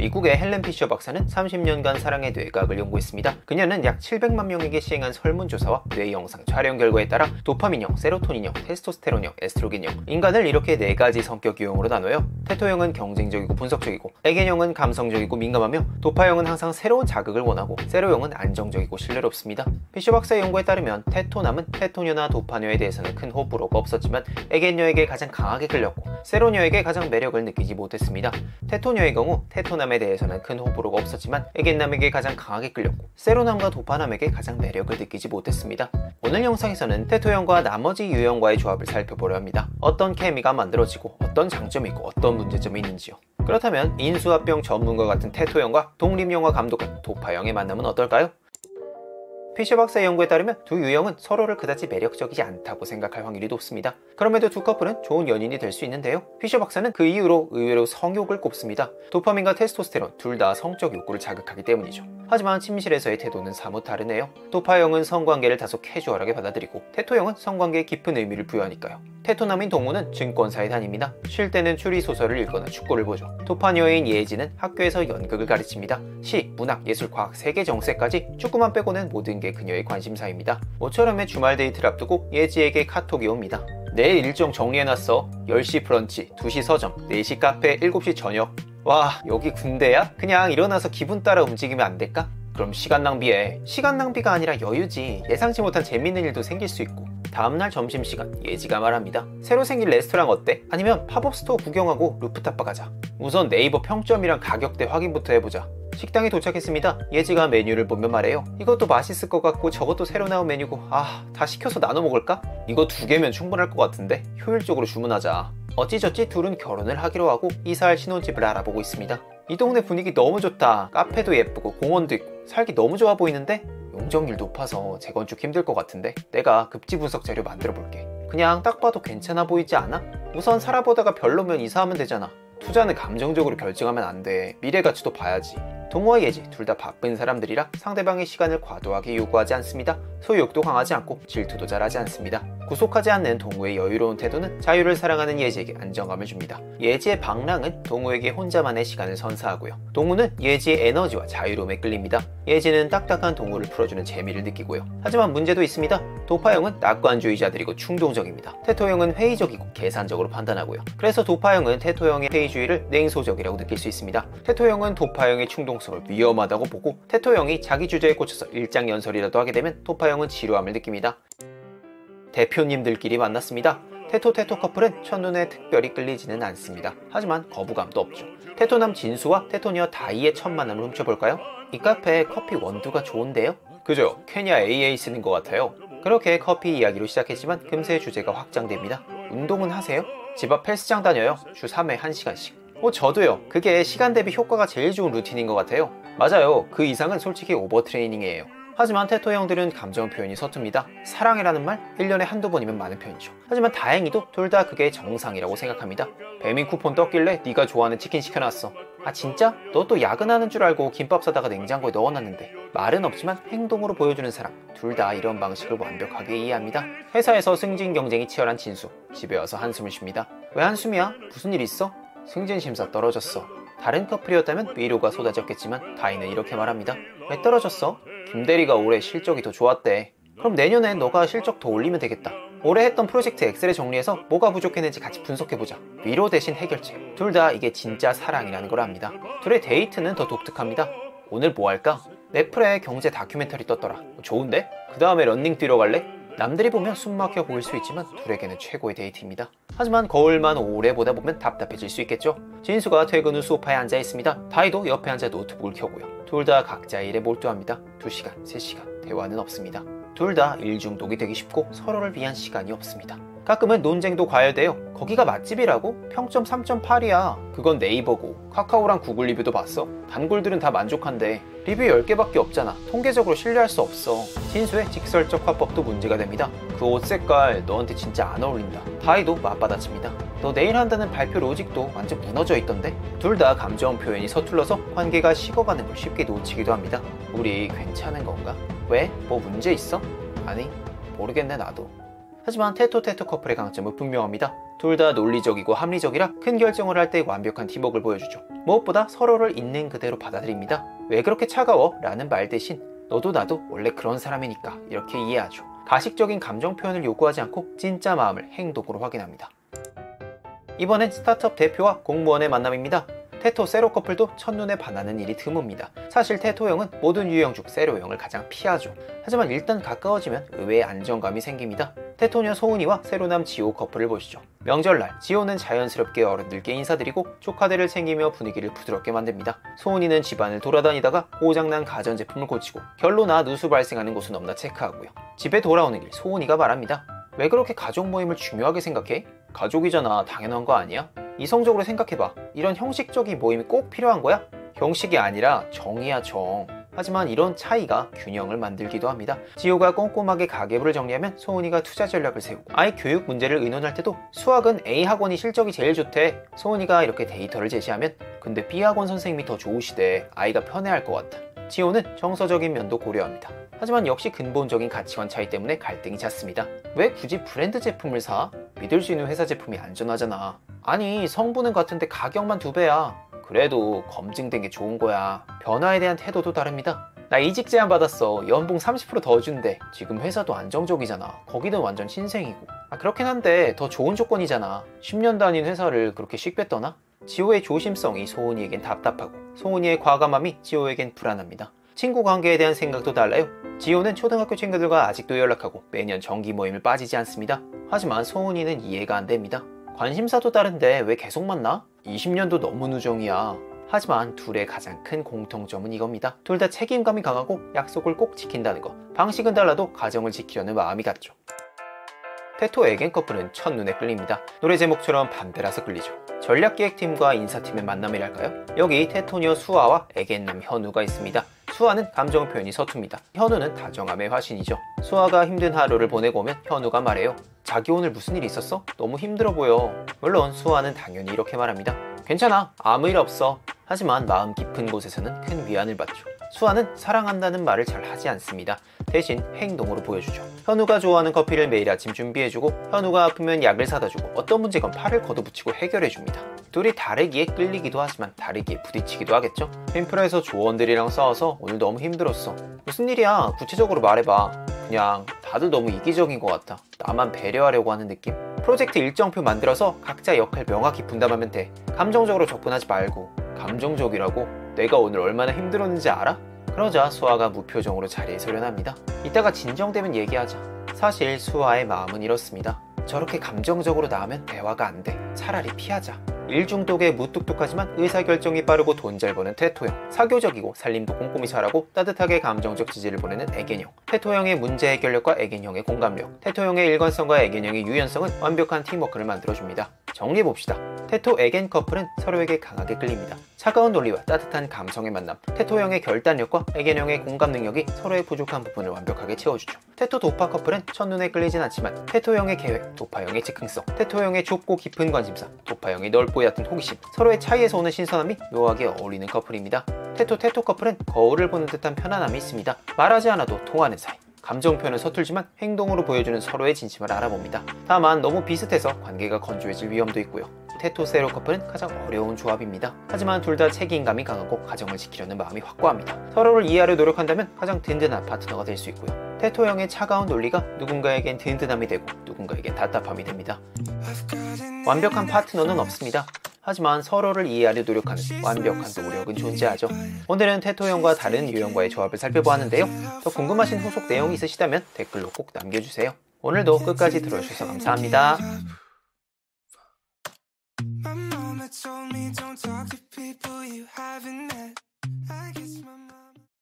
미국의 헬렌 피셔 박사는 30년간 사랑의 뇌과학을 연구했습니다. 그녀는 약 700만 명에게 시행한 설문조사와 뇌 영상 촬영 결과에 따라 도파민형, 세로토닌형, 테스토스테론형, 에스트로겐형, 인간을 이렇게 4가지 성격 유형으로 나눠요. 테토형은 경쟁적이고 분석적이고, 에겐형은 감성적이고 민감하며, 도파형은 항상 새로운 자극을 원하고, 세로형은 안정적이고 신뢰롭습니다. 피셔 박사의 연구에 따르면 테토남은 테토녀나 도파녀에 대해서는 큰 호불호가 없었지만 에겐녀에게 가장 강하게 끌렸고, 세로녀에게 가장 매력을 느끼지 못했습니다. 테토녀의 경우 테토남에 대해서는 큰 호불호가 없었지만 에겐남에게 가장 강하게 끌렸고, 세로남과 도파남에게 가장 매력을 느끼지 못했습니다. 오늘 영상에서는 테토형과 나머지 유형과의 조합을 살펴보려 합니다. 어떤 케미가 만들어지고 어떤 장점이 있고 어떤 문제점이 있는지요. 그렇다면 인수합병 전문가 같은 테토형과 독립영화 감독한 도파형의 만남은 어떨까요? 피셔 박사의 연구에 따르면 두 유형은 서로를 그다지 매력적이지 않다고 생각할 확률이 높습니다. 그럼에도 두 커플은 좋은 연인이 될 수 있는데요. 피셔 박사는 그 이유로 의외로 성욕을 꼽습니다. 도파민과 테스토스테론 둘 다 성적 욕구를 자극하기 때문이죠. 하지만 침실에서의 태도는 사뭇 다르네요. 도파형은 성관계를 다소 캐주얼하게 받아들이고, 테토형은 성관계에 깊은 의미를 부여하니까요. 테토남인 동우는 증권사에 다닙니다. 쉴 때는 추리소설을 읽거나 축구를 보죠. 도파녀인 예지는 학교에서 연극을 가르칩니다. 시, 문학, 예술, 과학, 세계 정세까지 축구만 빼고는 모든 게 그녀의 관심사입니다. 모처럼의 주말 데이트를 앞두고 예지에게 카톡이 옵니다. 내일 일정 정리해놨어. 10시 브런치, 2시 서점, 4시 카페, 7시 저녁. 와, 여기 군대야? 그냥 일어나서 기분 따라 움직이면 안 될까? 그럼 시간 낭비해. 시간 낭비가 아니라 여유지. 예상치 못한 재밌는 일도 생길 수 있고. 다음날 점심시간, 예지가 말합니다. 새로 생긴 레스토랑 어때? 아니면 팝업 스토어 구경하고 루프탑바 가자. 우선 네이버 평점이랑 가격대 확인부터 해보자. 식당에 도착했습니다. 예지가 메뉴를 보며 말해요. 이것도 맛있을 것 같고 저것도 새로 나온 메뉴고, 다 시켜서 나눠 먹을까? 이거 2개면 충분할 것 같은데 효율적으로 주문하자. 어찌저찌 둘은 결혼을 하기로 하고 이사할 신혼집을 알아보고 있습니다. 이 동네 분위기 너무 좋다. 카페도 예쁘고 공원도 있고 살기 너무 좋아 보이는데 용적률 높아서 재건축 힘들 것 같은데 내가 급지 분석 자료 만들어 볼게. 그냥 딱 봐도 괜찮아 보이지 않아? 우선 살아보다가 별로면 이사하면 되잖아. 투자는 감정적으로 결정하면 안 돼. 미래 가치도 봐야지. 동우와 예지 둘 다 바쁜 사람들이라 상대방의 시간을 과도하게 요구하지 않습니다. 소유욕도 강하지 않고 질투도 잘하지 않습니다. 구속하지 않는 동우의 여유로운 태도는 자유를 사랑하는 예지에게 안정감을 줍니다. 예지의 방랑은 동우에게 혼자만의 시간을 선사하고요. 동우는 예지의 에너지와 자유로움에 끌립니다. 예지는 딱딱한 동우를 풀어주는 재미를 느끼고요. 하지만 문제도 있습니다. 도파형은 낙관주의자들이고 충동적입니다. 테토형은 회의적이고 계산적으로 판단하고요. 그래서 도파형은 테토형의 회의주의를 냉소적이라고 느낄 수 있습니다. 테토형은 도파형의 충동성을 위험하다고 보고, 테토형이 자기 주제에 꽂혀서 일장연설이라도 하게 되면 도파형은 지루함을 느낍니다. 대표님들끼리 만났습니다. 테토 커플은 첫눈에 특별히 끌리지는 않습니다. 하지만 거부감도 없죠. 테토남 진수와 테토녀 다이의 첫 만남을 훔쳐볼까요? 이 카페 커피 원두가 좋은데요? 그죠? 케냐 AA 쓰는 것 같아요. 그렇게 커피 이야기로 시작했지만 금세 주제가 확장됩니다. 운동은 하세요? 집 앞 헬스장 다녀요. 주 3회 1시간씩. 저도요. 그게 시간 대비 효과가 제일 좋은 루틴인 것 같아요. 맞아요. 그 이상은 솔직히 오버트레이닝이에요. 하지만 테토 형들은 감정 표현이 서툽니다. 사랑이라는 말 1년에 한두 번이면 많은 편이죠. 하지만 다행히도 둘 다 그게 정상이라고 생각합니다. 배민 쿠폰 떴길래 네가 좋아하는 치킨 시켜놨어. 아 진짜? 너 또 야근하는 줄 알고 김밥 사다가 냉장고에 넣어놨는데. 말은 없지만 행동으로 보여주는 사람. 둘 다 이런 방식을 완벽하게 이해합니다. 회사에서 승진 경쟁이 치열한 진수. 집에 와서 한숨을 쉽니다. 왜 한숨이야? 무슨 일 있어? 승진 심사 떨어졌어. 다른 커플이었다면 위로가 쏟아졌겠지만 다이는 이렇게 말합니다. 왜 떨어졌어? 김대리가 올해 실적이 더 좋았대. 그럼 내년엔 너가 실적 더 올리면 되겠다. 올해 했던 프로젝트 엑셀에 정리해서 뭐가 부족했는지 같이 분석해보자. 위로 대신 해결책. 둘 다 이게 진짜 사랑이라는 걸 압니다. 둘의 데이트는 더 독특합니다. 오늘 뭐 할까? 넷플에 경제 다큐멘터리 떴더라. 좋은데? 그 다음에 런닝 뛰러 갈래? 남들이 보면 숨막혀 보일 수 있지만 둘에게는 최고의 데이트입니다. 하지만 거울만 오래 보다 보면 답답해질 수 있겠죠. 진수가 퇴근 후 소파에 앉아 있습니다. 다이도 옆에 앉아 노트북을 켜고요. 둘 다 각자의 일에 몰두합니다. 2시간, 3시간 대화는 없습니다. 둘 다 일중독이 되기 쉽고 서로를 위한 시간이 없습니다. 가끔은 논쟁도 과열돼요. 거기가 맛집이라고? 평점 3.8이야. 그건 네이버고. 카카오랑 구글 리뷰도 봤어. 단골들은 다 만족한대. 리뷰 10개밖에 없잖아. 통계적으로 신뢰할 수 없어. 진수의 직설적 화법도 문제가 됩니다. 그 옷 색깔 너한테 진짜 안 어울린다. 다이도 맞받아칩니다. 너 내일 한다는 발표 로직도 완전 무너져 있던데? 둘 다 감정 표현이 서툴러서 관계가 식어가는 걸 쉽게 놓치기도 합니다. 우리 괜찮은 건가? 왜? 뭐 문제 있어? 아니, 모르겠네 나도. 하지만 테토 커플의 강점은 분명합니다. 둘 다 논리적이고 합리적이라 큰 결정을 할 때 완벽한 팀워크를 보여주죠. 무엇보다 서로를 있는 그대로 받아들입니다. 왜 그렇게 차가워? 라는 말 대신 너도 나도 원래 그런 사람이니까 이렇게 이해하죠. 가식적인 감정 표현을 요구하지 않고 진짜 마음을 행동으로 확인합니다. 이번엔 스타트업 대표와 공무원의 만남입니다. 테토 세로 커플도 첫눈에 반하는 일이 드뭅니다. 사실 테토 형은 모든 유형 중 세로 형을 가장 피하죠. 하지만 일단 가까워지면 의외의 안정감이 생깁니다. 테토녀 소은이와 세로남 지호 커플을 보시죠. 명절날 지호는 자연스럽게 어른들께 인사드리고 조카들을 챙기며 분위기를 부드럽게 만듭니다. 소은이는 집안을 돌아다니다가 고장난 가전제품을 고치고 결로나 누수 발생하는 곳은 없나 체크하고요. 집에 돌아오는 길 소은이가 말합니다. 왜 그렇게 가족 모임을 중요하게 생각해? 가족이잖아. 당연한 거 아니야? 이성적으로 생각해봐. 이런 형식적인 모임이 꼭 필요한 거야? 형식이 아니라 정이야, 정. 하지만 이런 차이가 균형을 만들기도 합니다. 지호가 꼼꼼하게 가계부를 정리하면 소은이가 투자 전략을 세우고 아이 교육 문제를 의논할 때도 수학은 A 학원이 실적이 제일 좋대. 소은이가 이렇게 데이터를 제시하면 근데 B 학원 선생님이 더 좋으시대. 아이가 편해할 것 같아. 지호는 정서적인 면도 고려합니다. 하지만 역시 근본적인 가치관 차이 때문에 갈등이 잦습니다. 왜 굳이 브랜드 제품을 사? 믿을 수 있는 회사 제품이 안전하잖아. 아니 성분은 같은데 가격만 2배야. 그래도 검증된 게 좋은 거야. 변화에 대한 태도도 다릅니다. 나 이직 제안 받았어. 연봉 30% 더 준대. 지금 회사도 안정적이잖아. 거기는 완전 신생이고. 그렇긴 한데 더 좋은 조건이잖아. 10년 다닌 회사를 그렇게 쉽게 떠나? 지호의 조심성이 소은이에겐 답답하고 소은이의 과감함이 지호에겐 불안합니다. 친구 관계에 대한 생각도 달라요. 지호는 초등학교 친구들과 아직도 연락하고 매년 정기 모임을 빠지지 않습니다. 하지만 소은이는 이해가 안 됩니다. 관심사도 다른데 왜 계속 만나? 20년도 너무 누정이야. 하지만 둘의 가장 큰 공통점은 이겁니다. 둘 다 책임감이 강하고 약속을 꼭 지킨다는 거. 방식은 달라도 가정을 지키려는 마음이 같죠. 테토 에겐 커플은 첫눈에 끌립니다. 노래 제목처럼 반대라서 끌리죠. 전략기획팀과 인사팀의 만남이랄까요? 여기 테토녀 수아와 에겐남 현우가 있습니다. 수아는 감정 표현이 서툽니다. 현우는 다정함의 화신이죠. 수아가 힘든 하루를 보내고 오면 현우가 말해요. 자기 오늘 무슨 일 있었어? 너무 힘들어 보여. 물론 수아는 당연히 이렇게 말합니다. 괜찮아. 아무 일 없어. 하지만 마음 깊은 곳에서는 큰 위안을 받죠. 수아는 사랑한다는 말을 잘 하지 않습니다. 대신 행동으로 보여주죠. 현우가 좋아하는 커피를 매일 아침 준비해주고 현우가 아프면 약을 사다주고 어떤 문제건 팔을 걷어붙이고 해결해줍니다. 둘이 다르기에 끌리기도 하지만 다르기에 부딪히기도 하겠죠. 핀프라에서 조원들이랑 싸워서 오늘 너무 힘들었어. 무슨 일이야? 구체적으로 말해봐. 그냥 다들 너무 이기적인 것 같아. 나만 배려하려고 하는 느낌? 프로젝트 일정표 만들어서 각자 역할 명확히 분담하면 돼. 감정적으로 접근하지 말고. 감정적이라고? 내가 오늘 얼마나 힘들었는지 알아? 그러자 수아가 무표정으로 자리에 소련합니다. 이따가 진정되면 얘기하자. 사실 수아의 마음은 이렇습니다. 저렇게 감정적으로 나오면 대화가 안 돼. 차라리 피하자. 일중독에 무뚝뚝하지만 의사결정이 빠르고 돈 잘 버는 테토형, 사교적이고 살림도 꼼꼼히 잘하고 따뜻하게 감정적 지지를 보내는 애견형, 테토형의 문제 해결력과 애견형의 공감력, 테토형의 일관성과 애견형의 유연성은 완벽한 팀워크를 만들어줍니다. 정리해봅시다. 테토 애견 커플은 서로에게 강하게 끌립니다. 차가운 논리와 따뜻한 감성의 만남, 테토형의 결단력과 애견형의 공감 능력이 서로의 부족한 부분을 완벽하게 채워주죠. 테토 도파 커플은 첫눈에 끌리진 않지만 테토형의 계획, 도파형의 즉흥성, 테토형의 좁고 깊은 관심사, 도파형의 넓고 얕은 호기심, 서로의 차이에서 오는 신선함이 묘하게 어울리는 커플입니다. 테토 커플은 거울을 보는 듯한 편안함이 있습니다. 말하지 않아도 통하는 사이. 감정 표현은 서툴지만 행동으로 보여주는 서로의 진심을 알아봅니다. 다만 너무 비슷해서 관계가 건조해질 위험도 있고요. 테토 세로 커플은 가장 어려운 조합입니다. 하지만 둘 다 책임감이 강하고 가정을 지키려는 마음이 확고합니다. 서로를 이해하려 노력한다면 가장 든든한 파트너가 될 수 있고요. 테토형의 차가운 논리가 누군가에겐 든든함이 되고 누군가에겐 답답함이 됩니다. 완벽한 파트너는 없습니다. 하지만 서로를 이해하려 노력하는 완벽한 노력은 존재하죠. 오늘은 테토형과 다른 유형과의 조합을 살펴보았는데요. 더 궁금하신 후속 내용이 있으시다면 댓글로 꼭 남겨주세요. 오늘도 끝까지 들어주셔서 감사합니다.